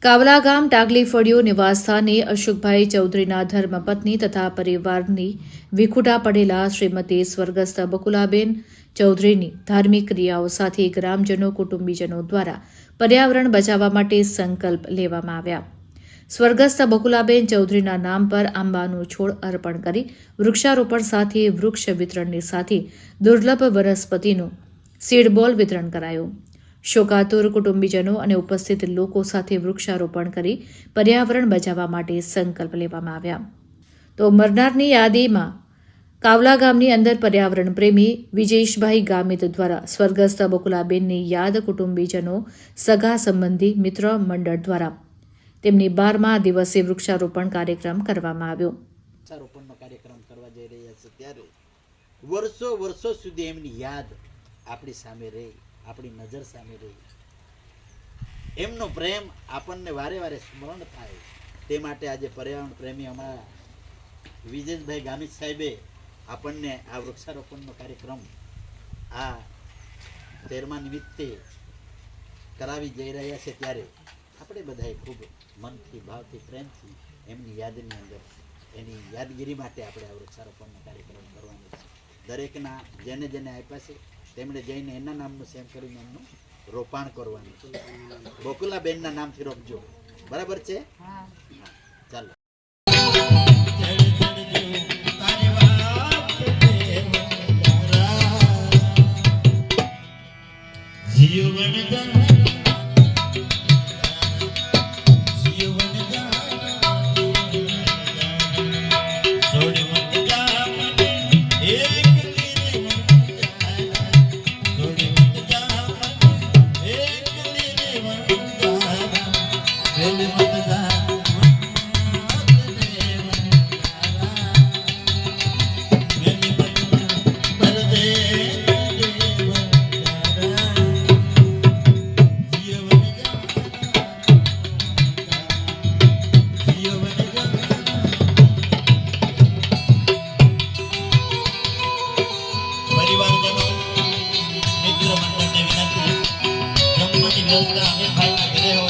કાવલા ગામ ટાગલી ફળિયો નિવાસસ્થાને અશોકભાઈ ચૌધરીના ધર્મપત્ની તથા પરિવારની વિખૂટા પડેલા શ્રીમતી સ્વર્ગસ્થ બકુલાબેન ચૌધરીની ધાર્મિક ક્રિયાઓ સાથે ગ્રામજનો કુટુંબીજનો દ્વારા પર્યાવરણ બચાવવા માટે સંકલ્પ લેવામાં આવ્યા. સ્વર્ગસ્થ બકુલાબેન ચૌધરીના નામ પર આંબાનું છોડ અર્પણ કરી વૃક્ષારોપણ સાથે વૃક્ષ વિતરણની સાથે દુર્લભ વનસ્પતિનું સીડબોલ વિતરણ કરાયું. શોકાતુર કુટુંબીજનો અને ઉપસ્થિત લોકો સાથે વૃક્ષારોપણ કરી પર્યાવરણ બચાવવા માટે સંકલ્પ લેવામાં આવ્યા. તો મરનારની યાદીમાં કાવલા ગામની અંદર પર્યાવરણ પ્રેમી વિજેશભાઈ ગામિત દ્વારા સ્વર્ગસ્થ બકુલાબેનની યાદ કુટુંબીજનો, સગા સંબંધી, મિત્ર મંડળ દ્વારા તેમની 12મા દિવસે વૃક્ષારોપણ કાર્યક્રમ કરવામાં આવ્યો. વૃક્ષારોપણનો કાર્યક્રમ કરવા જઈ રહ્યા છે ત્યારે વર્ષો સુધી એમની યાદ આપણી સામે રહી, આપણી નજર સામે રહી. એમનો પ્રેમ આપણને વારે વારે સ્મરણ થાય તે માટે આજે પર્યાવરણ પ્રેમી અમારા વિજેશભાઈ ગામિત સાહેબે આપણને આ વૃક્ષારોપણનો કાર્યક્રમ આ 13મા નિમિત્તે કરાવી જઈ રહ્યા છે ત્યારે આપણે બધાએ ખૂબ મનથી, ભાવથી, પ્રેમથી એમની યાદની અંદર એની યાદગીરી માટે આપણે આ વૃક્ષારોપણનો કાર્યક્રમ કરવાનો છે. દરેકના જેને જેને આપ્યા છે તેમણે જઈને એના નામનું સેમ કરીને એમનું રોપાણ કરવાનું છે. બકુલાબેનના નામથી રોપજો, બરાબર છે? ચાલો. વ્યવસ્થા અનિલભાઈના ઘરે